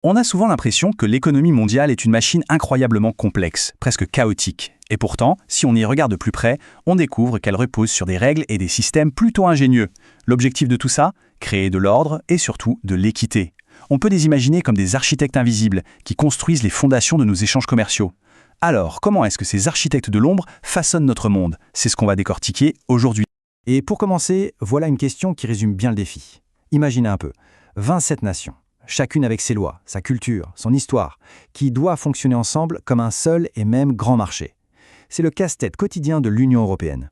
On a souvent l'impression que l'économie mondiale est une machine incroyablement complexe, presque chaotique. Et pourtant, si on y regarde de plus près, on découvre qu'elle repose sur des règles et des systèmes plutôt ingénieux. L'objectif de tout ça? Créer de l'ordre et surtout de l'équité. On peut les imaginer comme des architectes invisibles qui construisent les fondations de nos échanges commerciaux. Alors, comment est-ce que ces architectes de l'ombre façonnent notre monde? C'est ce qu'on va décortiquer aujourd'hui. Et pour commencer, voilà une question qui résume bien le défi. Imaginez un peu, 27 nations, chacune avec ses lois, sa culture, son histoire, qui doivent fonctionner ensemble comme un seul et même grand marché. C'est le casse-tête quotidien de l'Union européenne.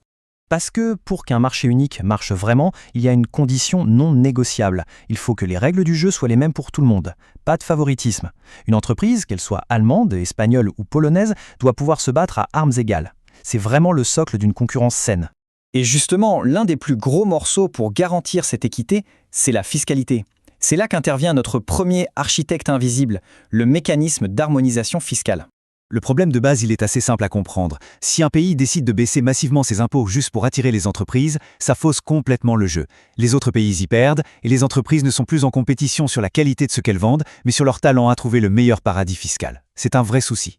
Parce que pour qu'un marché unique marche vraiment, il y a une condition non négociable. Il faut que les règles du jeu soient les mêmes pour tout le monde. Pas de favoritisme. Une entreprise, qu'elle soit allemande, espagnole ou polonaise, doit pouvoir se battre à armes égales. C'est vraiment le socle d'une concurrence saine. Et justement, l'un des plus gros morceaux pour garantir cette équité, c'est la fiscalité. C'est là qu'intervient notre premier architecte invisible, le mécanisme d'harmonisation fiscale. Le problème de base, il est assez simple à comprendre. Si un pays décide de baisser massivement ses impôts juste pour attirer les entreprises, ça fausse complètement le jeu. Les autres pays y perdent, et les entreprises ne sont plus en compétition sur la qualité de ce qu'elles vendent, mais sur leur talent à trouver le meilleur paradis fiscal. C'est un vrai souci.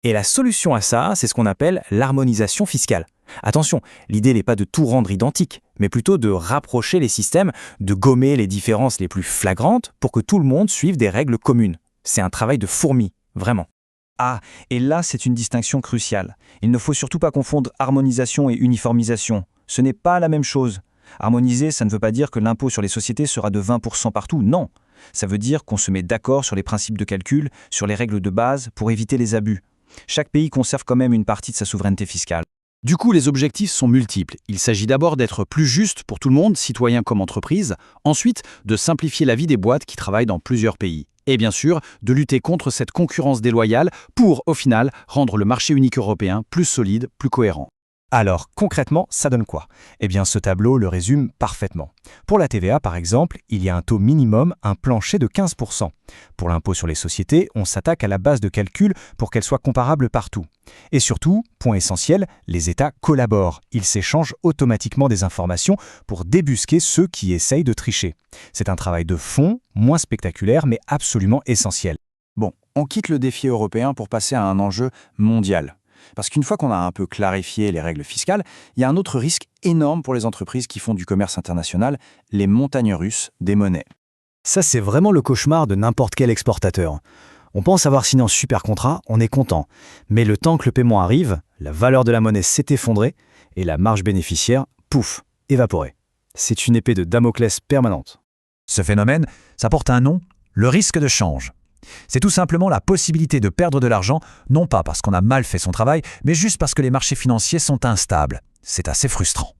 Et la solution à ça, c'est ce qu'on appelle l'harmonisation fiscale. Attention, l'idée n'est pas de tout rendre identique, mais plutôt de rapprocher les systèmes, de gommer les différences les plus flagrantes pour que tout le monde suive des règles communes. C'est un travail de fourmi, vraiment. Ah, et là, c'est une distinction cruciale. Il ne faut surtout pas confondre harmonisation et uniformisation. Ce n'est pas la même chose. Harmoniser, ça ne veut pas dire que l'impôt sur les sociétés sera de 20% partout, non. Ça veut dire qu'on se met d'accord sur les principes de calcul, sur les règles de base pour éviter les abus. Chaque pays conserve quand même une partie de sa souveraineté fiscale. Du coup, les objectifs sont multiples. Il s'agit d'abord d'être plus juste pour tout le monde, citoyens comme entreprises. Ensuite, de simplifier la vie des boîtes qui travaillent dans plusieurs pays. Et bien sûr, de lutter contre cette concurrence déloyale pour, au final, rendre le marché unique européen plus solide, plus cohérent. Alors, concrètement, ça donne quoi? Eh bien, ce tableau le résume parfaitement. Pour la TVA, par exemple, il y a un taux minimum, un plancher de 15%. Pour l'impôt sur les sociétés, on s'attaque à la base de calcul pour qu'elle soit comparable partout. Et surtout, point essentiel, les États collaborent. Ils s'échangent automatiquement des informations pour débusquer ceux qui essayent de tricher. C'est un travail de fond, moins spectaculaire, mais absolument essentiel. Bon, on quitte le défi européen pour passer à un enjeu mondial. Parce qu'une fois qu'on a un peu clarifié les règles fiscales, il y a un autre risque énorme pour les entreprises qui font du commerce international, les montagnes russes des monnaies. Ça, c'est vraiment le cauchemar de n'importe quel exportateur. On pense avoir signé un super contrat, on est content. Mais le temps que le paiement arrive, la valeur de la monnaie s'est effondrée et la marge bénéficiaire, pouf, évaporée. C'est une épée de Damoclès permanente. Ce phénomène, ça porte un nom, le risque de change. C'est tout simplement la possibilité de perdre de l'argent, non pas parce qu'on a mal fait son travail, mais juste parce que les marchés financiers sont instables. C'est assez frustrant.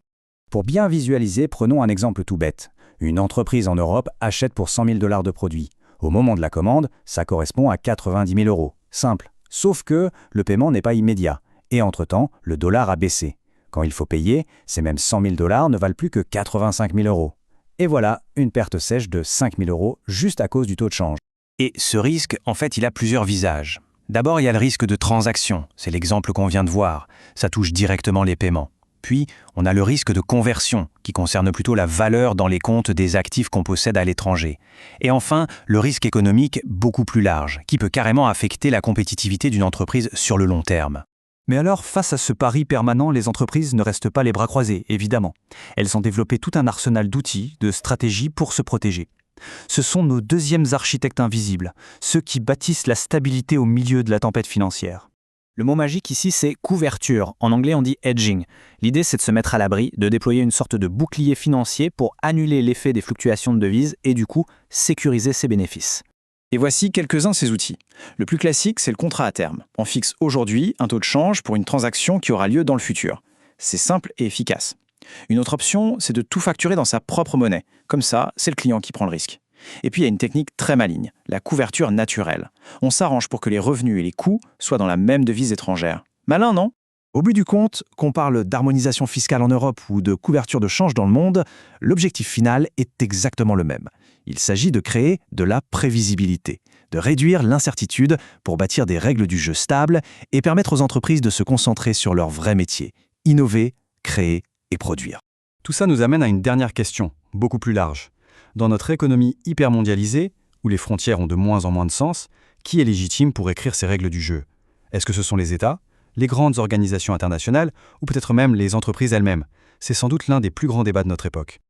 Pour bien visualiser, prenons un exemple tout bête. Une entreprise en Europe achète pour 100 000 $ de produits. Au moment de la commande, ça correspond à 90 000 €. Simple. Sauf que le paiement n'est pas immédiat. Et entre-temps, le dollar a baissé. Quand il faut payer, ces mêmes 100 000 $ ne valent plus que 85 000 €. Et voilà, une perte sèche de 5 000 € juste à cause du taux de change. Et ce risque, en fait, il a plusieurs visages. D'abord, il y a le risque de transaction. C'est l'exemple qu'on vient de voir. Ça touche directement les paiements. Puis, on a le risque de conversion, qui concerne plutôt la valeur dans les comptes des actifs qu'on possède à l'étranger. Et enfin, le risque économique beaucoup plus large, qui peut carrément affecter la compétitivité d'une entreprise sur le long terme. Mais alors, face à ce pari permanent, les entreprises ne restent pas les bras croisés, évidemment. Elles ont développé tout un arsenal d'outils, de stratégies pour se protéger. Ce sont nos deuxièmes architectes invisibles, ceux qui bâtissent la stabilité au milieu de la tempête financière. Le mot magique ici, c'est couverture. En anglais, on dit hedging. L'idée, c'est de se mettre à l'abri, de déployer une sorte de bouclier financier pour annuler l'effet des fluctuations de devises et du coup, sécuriser ses bénéfices. Et voici quelques-uns de ces outils. Le plus classique, c'est le contrat à terme. On fixe aujourd'hui un taux de change pour une transaction qui aura lieu dans le futur. C'est simple et efficace. Une autre option, c'est de tout facturer dans sa propre monnaie. Comme ça, c'est le client qui prend le risque. Et puis, il y a une technique très maligne, la couverture naturelle. On s'arrange pour que les revenus et les coûts soient dans la même devise étrangère. Malin, non? Au bout du compte, qu'on parle d'harmonisation fiscale en Europe ou de couverture de change dans le monde, l'objectif final est exactement le même. Il s'agit de créer de la prévisibilité, de réduire l'incertitude pour bâtir des règles du jeu stables et permettre aux entreprises de se concentrer sur leur vrai métier, innover, créer et produire. Tout ça nous amène à une dernière question, beaucoup plus large. Dans notre économie hyper mondialisée, où les frontières ont de moins en moins de sens, qui est légitime pour écrire ces règles du jeu? Est-ce que ce sont les États, les grandes organisations internationales, ou peut-être même les entreprises elles-mêmes? C'est sans doute l'un des plus grands débats de notre époque.